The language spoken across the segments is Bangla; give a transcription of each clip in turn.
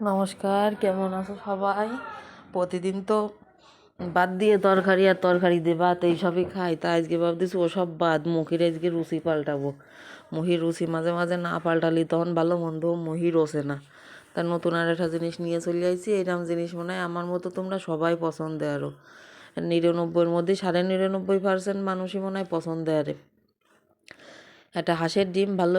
নমস্কার, কেমন আছো সবাই? প্রতিদিন তো বাদ দিয়ে তরকারি আর তরকারি দিয়ে ভাত এইসবই খাই, তা আজকে ভাবতেছি ওসব বাদ মুখির আজকে রুচি পাল্টাবো। মুহির রুচি মাঝে মাঝে না পাল্টালি তখন ভালো মন্দ মুহি রোসে না। তার নতুন আর একটা জিনিস নিয়ে চলে আইছি। এইরকম জিনিস মনে হয় আমার মতো তোমরা সবাই পছন্দ আরও 99-র মধ্যে 99.5% মানুষই মনে হয় পছন্দ আরে। একটা হাঁসের ডিম ভালো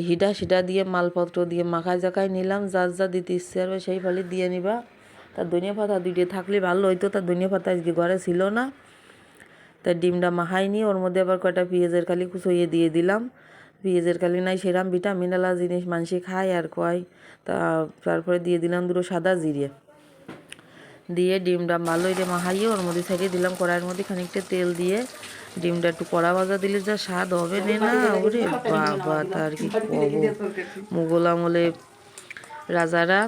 হিডা সিডা দিয়ে মালপত্র দিয়ে মাখায় জাকায় নিলাম, যা যা দিতে ইচ্ছে আর সেই ফালি দিয়ে নিবা। তার ধনিয়া পাতা দুইটা থাকলে ভালো হইতো, তার ধনিয়া পাতা আজকে ঘরে ছিল না। তার ডিমটা মাখাইনি, ওর মধ্যে আবার কয়টা পেঁয়াজের কালি কুচইয়ে দিয়ে দিলাম। পেঁয়াজের কালি নাই সেরাম ভিটামিনালা জিনিস মানুষে খায় আর কয়, তারপরে দিয়ে দিলাম দুটো সাদা জিরে দিয়ে ডিমটা ভালো মাখাইয়ে ওর মধ্যে ছেড়ে দিলাম। কড়াইয়ের মধ্যে খানিকটা তেল দিয়ে ডিমটা একটু কড়া ভাজা দিলে যা স্বাদ হবে না, ওরে বাবা তার কি কব। মুঘল আমলে রাজারা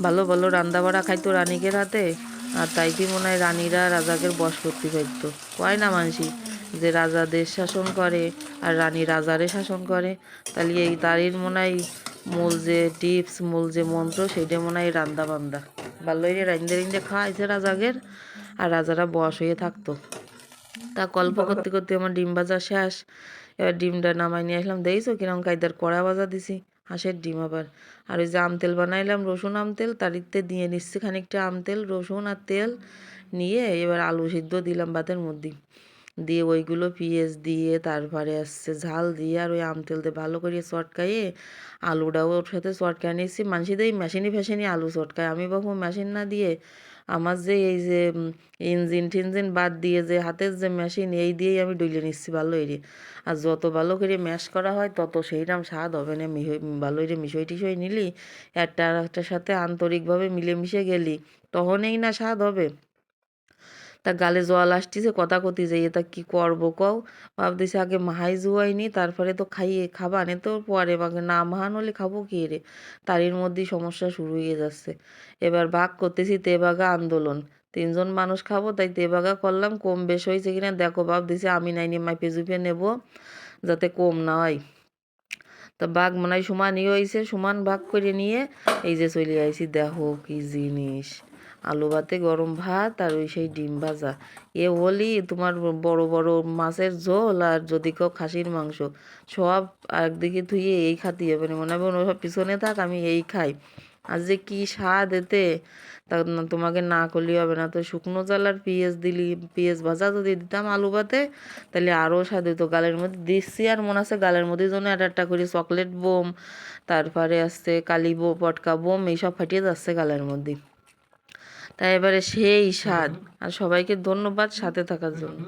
ভালো ভালো রান্না বাড়া খাইতো রানীকের হাতে, আর তাই কি মনে হয় রানীরা রাজাকে বশ করতে পারত। কয় না মানসি যে রাজা দেশ শাসন করে আর রানী রাজারে শাসন করে, তাহলে এই তারির মনে হয় মূল যে টিপস, মূল যে মন্ত্র সেইটা মনে হয় রান্দা বান্দা ভালো রাইন্দে রাইন্দে খাওয়াইছে রাজাগের, আর রাজারা বশ হয়ে থাকতো। তা গল্প করতে করতে আমার ডিম ভাজা শেষ। এবার ডিমটা নামাই নিয়ে আসলাম, দেখছো কিরম কায়দার কড়া ভাজা দিছি হাঁসের ডিম আবার। আর ওই যে আমতেল বানাইলাম, রসুন আমতেল, তারিতে দিয়ে নিচ্ছি খানিকটা আমতেল রসুন আর তেল নিয়ে এবার আলু সিদ্ধ দিলাম ভাতের মধ্যে দিয়ে, ওইগুলো পেঁয়াজ দিয়ে তারপরে আসছে ঝাল দিয়ে আর ওই আমতেল দিয়ে ভালো করে চটকাইয়ে আলুটাও ওর সাথে চটকায় নিচ্ছি। মানুষ দিয়ে মেশিনি ফেশিনি আলু চটকায়, আমি বাবু মেশিন না দিয়ে আমার যে এই যে ইঞ্জিন টিনজিন বাদ দিয়ে যে হাতের যে মেশিন এই দিয়েই আমি ডইলে নিচ্ছি ভালো আর যত ভালো করে ম্যাশ করা হয় তত সেইরকম স্বাদ হবে না। ভালো মিশই টিশই নিলি একটা আর একটার সাথে আন্তরিকভাবে মিলেমিশে গেলি তখনই না স্বাদ হবে। তা গালে জল আসতেছে কথা কতি যাই, তা কি করবো কও। ভাবতেছি আগে মাহাই জুয়াইনি তারপরে তো খাবা নে তো পরে বাগে না মাহান হলে খাবো কি রে, তারির মধ্যেই সমস্যা শুরু হয়ে যাচ্ছে। এবার ভাগ করতেছি তেবাগা আন্দোলন, 3জন মানুষ খাবো তাই তেবাগা করলাম। কম বেশ হয়েছে কিনা দেখো, ভাবতেছি আমি নাই নিয়ে মাইপে জুপে নেবো যাতে কম না হয়। তা ভাগ মনে হয় সমানই হয়েছে, সমান ভাগ করে নিয়ে এই যে চলে আইছি। দেখো কি জিনিস, আলু ভাতে গরম ভাত আর ওই সেই ডিম ভাজা। এ হলি তোমার বড় বড় মাছের ঝোল আর যদি কেউ খাসির মাংস সব একদিকে ধুয়ে এই খাতি হবে না, মনে হবে ওসব পিছনে থাক আমি এই খাই। আর যে কি স্বাদ এতে তা তোমাকে না করলেই হবে না। তো শুকনো জ্বালার পেঁয়াজ দিলি, পেঁয়াজ ভাজা যদি দিতাম আলু ভাতে তাহলে আরও স্বাদ হতো। গালের মধ্যে দিচ্ছি আর মনে আছে গালের মধ্যে যেন একটা করে চকলেট বোম, তারপরে আসছে কালি পটকা বোম এইসব ফাটিয়ে যাচ্ছে গালের মধ্যে। তাই এবারে সেই স্বাদ। আর সবাইকে ধন্যবাদ সাথে থাকার জন্য।